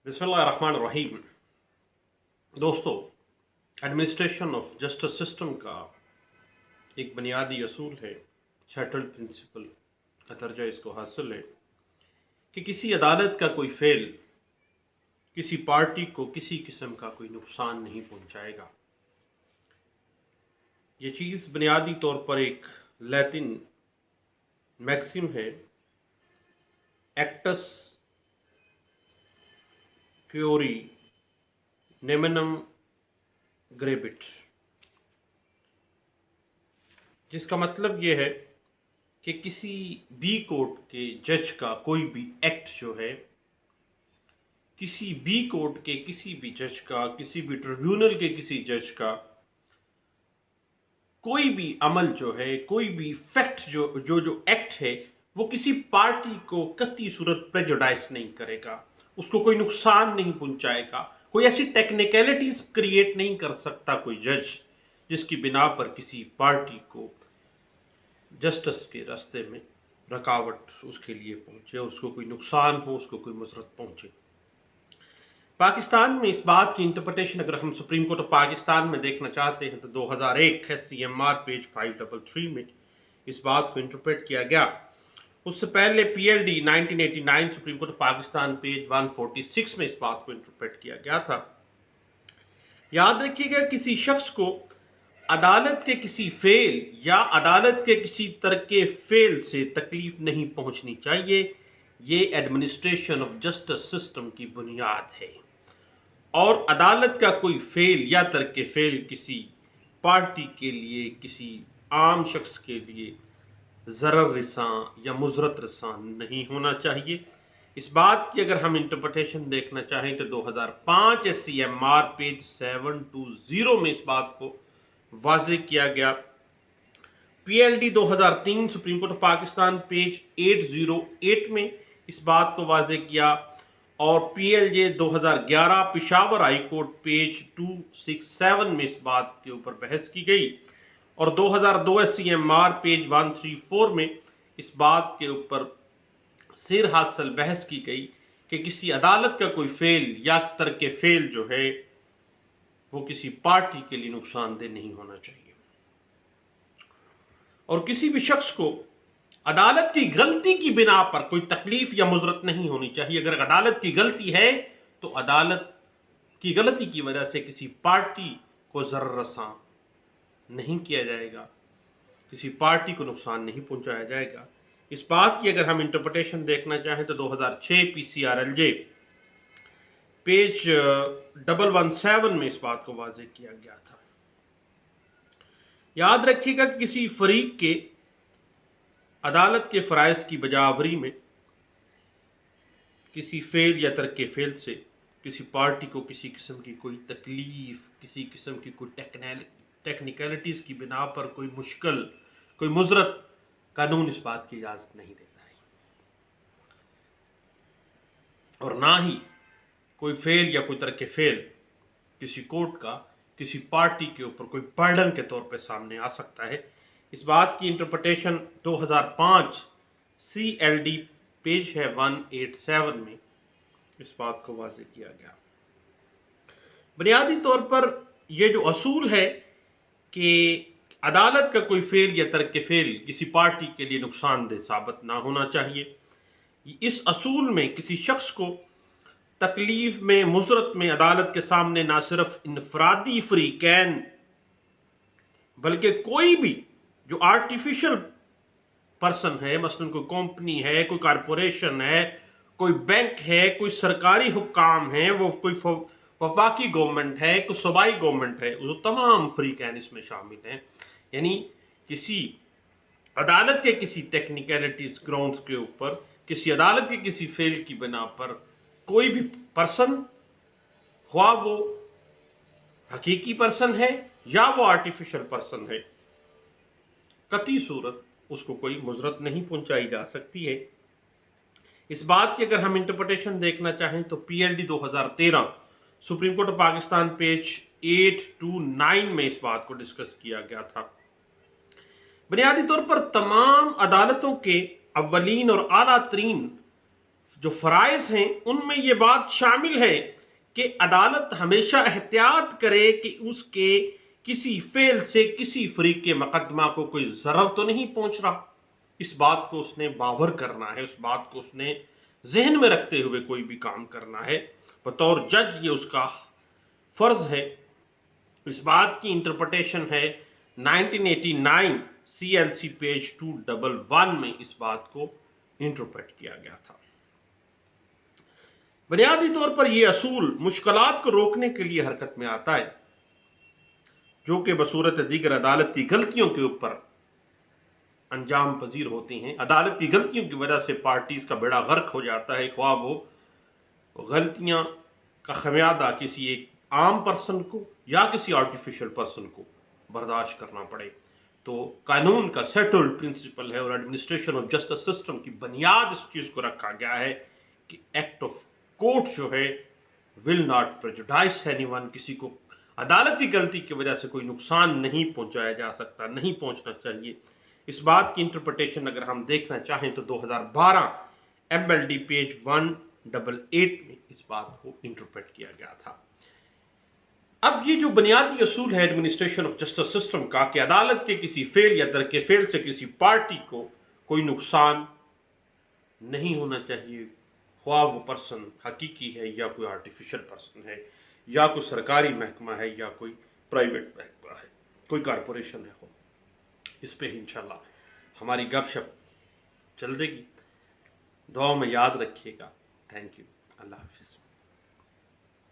बिस्मिल्लाहिर्रहमानिर्रहीम। दोस्तों, administration of justice system का एक बुनियादी असूल है, सेटल्ड प्रिंसिपल का दर्जा इसको हासिल है कि किसी अदालत का कोई फेल किसी पार्टी को किसी किस्म का कोई नुकसान नहीं पहुंचाएगा। ये चीज़ बुनियादी तौर पर एक लैटिन मैक्सिम है, एक्टस क्योरी नेमिनम ग्रेबिट, जिसका मतलब ये है कि किसी भी कोर्ट के जज का कोई भी एक्ट जो है, किसी भी कोर्ट के किसी भी जज का, किसी भी ट्रिब्यूनल के किसी जज का कोई भी अमल जो है, कोई भी फैक्ट जो एक्ट है, वो किसी पार्टी को कतई सूरत प्रेजुडाइज नहीं करेगा, उसको कोई नुकसान नहीं पहुंचाएगा। कोई ऐसी टेक्निकलिटीज क्रिएट नहीं कर सकता कोई जज जिसकी बिना पर किसी पार्टी को जस्टिस के रास्ते में रुकावट उसके लिए पहुंचे, उसको कोई नुकसान हो, उसको कोई मुसरत पहुंचे। पाकिस्तान में इस बात की इंटरप्रिटेशन अगर हम सुप्रीम कोर्ट ऑफ पाकिस्तान में देखना चाहते हैं तो 2001 SCMR पेज 533 में इस बात को इंटरप्रेट किया गया। उससे पहले PLD 1989 supreme court of Pakistan page 146 में इस बात को इंटरप्रेट किया गया था। याद रखिएगा, किसी शख्स को अदालत के किसी फेल या अदालत के किसी तरके फेल से तकलीफ नहीं पहुंचनी चाहिए। ये एडमिनिस्ट्रेशन ऑफ जस्टिस सिस्टम की बुनियाद है। और अदालत का कोई फेल या तरके फेल किसी पार्टी के लिए, किसी आम शख्स के लिए ज़रर रसां या मुज़रत रसां नहीं होना चाहिए। इस बात की अगर हम इंटरप्रिटेशन देखना चाहें तो 2005 SCMR पेज 720 में इस बात को वाज़े किया गया। PLD 2003 supreme court of Pakistan page 808 में इस बात को वाज़े किया। और PLJ 2011 Peshawar high court page 267 में इस बात के ऊपर बहस की गई। और 2002 SCMR पेज 134 में इस बात के ऊपर सिर हासिल बहस की गई कि किसी अदालत का कोई फेल या तरके फेल जो है वो किसी पार्टी के लिए नुकसानदेह नहीं होना चाहिए। और किसी भी शख्स को अदालत की गलती की बिना पर कोई तकलीफ या मुजरत नहीं होनी चाहिए। अगर अदालत की गलती है तो अदालत की गलती की वजह से किसी पार्टी को ज़र्र रसां नहीं किया जाएगा, किसी पार्टी को नुकसान नहीं पहुंचाया जाएगा। इस बात की अगर हम इंटरप्रिटेशन देखना चाहें तो 2006 PCRLJ पेज 117 में इस बात को वाज़े किया गया था। याद रखिएगा कि किसी फरीक के अदालत के फ़राइज़ की बजावरी में किसी फेल या तरके फेल से किसी पार्टी को किसी किस्म की कोई तकलीफ, किसी किस्म की कोई टेक्निकलिटीज़ की बिना पर कोई मुश्किल, कोई मुजरत कानून इस बात की इजाज़त नहीं देता है। और ना ही कोई फेल या कोई तरके फेल किसी कोर्ट का किसी पार्टी के ऊपर कोई बर्डन के तौर पे सामने आ सकता है। इस बात की इंटरप्रिटेशन 2005 CLD पेज है 187 में इस बात को वाज़े किया गया। बुनियादी तौर पर यह जो असूल है कि अदालत का कोई फेल या तरके फेल किसी पार्टी के लिए नुकसानदेह साबित ना होना चाहिए। इस असूल में किसी शख्स को तकलीफ में, मुजरत में अदालत के सामने ना सिर्फ इनफरादी फरीकैन बल्कि कोई भी जो आर्टिफिशियल पर्सन है, मसलन कोई कंपनी है, कोई कारपोरेशन है, कोई बैंक है, कोई सरकारी हुक्काम है, वो कोई वफाकी गवर्नमेंट है, कोई सूबाई गवर्नमेंट है, वो तमाम फरीकैन इसमें शामिल हैं। यानी किसी अदालत के किसी टेक्निकलिटीज ग्राउंड्स के ऊपर, किसी अदालत के किसी फेल की बिना पर कोई भी पर्सन, हुआ वो हकीकी पर्सन है या वो आर्टिफिशियल पर्सन है, कतई सूरत उसको कोई मुजरत नहीं पहुंचाई जा सकती है। इस बात की अगर हम इंटरप्रिटेशन देखना चाहें तो PLD 2013 supreme court of Pakistan page 829 में इस बात को डिस्कस किया गया था। बुनियादी तौर पर तमाम अदालतों के अव्वलीन और आला तरीन जो फ़राइज़ हैं उनमें ये बात शामिल है कि अदालत हमेशा एहतियात करे कि उसके किसी फेल से किसी फरीक के मुकदमा को कोई ज़रर तो नहीं पहुंच रहा। इस बात को उसने बावर करना है, उस बात को उसने जहन में रखते हुए कोई भी काम करना है। बतौर जज ये उसका फ़र्ज़ है। इस बात की इंटरप्रिटेशन है 1989 CLC पेज 211 में इस बात को इंटरप्रेट किया गया था। बुनियादी तौर पर यह असूल मुश्किलात को रोकने के लिए हरकत में आता है, जो कि बसूरत दीगर अदालत की गलतियों के ऊपर अंजाम पजीर होती हैं। अदालत की गलतियों की वजह से पार्टीज का बेड़ा गर्क हो जाता है, ख्वाह वो गलतियां का खमियाजा किसी एक आम पर्सन को या किसी आर्टिफिशियल पर्सन को बर्दाश्त करना पड़े। तो कानून का सेटल्ड प्रिंसिपल है और एडमिनिस्ट्रेशन ऑफ जस्टिस सिस्टम की बुनियाद इस चीज़ को रखा गया है कि एक्ट ऑफ कोर्ट जो है विल नॉट प्रेजुडाइस एनीवन, किसी को अदालत की गलती की वजह से कोई नुकसान नहीं पहुंचाया जा सकता, नहीं पहुंचना चाहिए। इस बात की इंटरप्रिटेशन अगर हम देखना चाहें तो 2012 MLD पेज 188 में इस बात को इंटरप्रेट किया गया था। अब ये जो बुनियादी असूल है एडमिनिस्ट्रेशन ऑफ जस्टिस सिस्टम का कि अदालत के किसी फेल या दर के फेल से किसी पार्टी को कोई नुकसान नहीं होना चाहिए, ख्वाह वो पर्सन हकीकी है या कोई आर्टिफिशियल पर्सन है या कोई सरकारी महकमा है या कोई प्राइवेट महकमा है, कोई कारपोरेशन है हो। इस पे इंशाल्लाह हमारी गपशप चल देगी। दुआ में याद रखिएगा। Thank you. अल्लाह हाफ़िज़।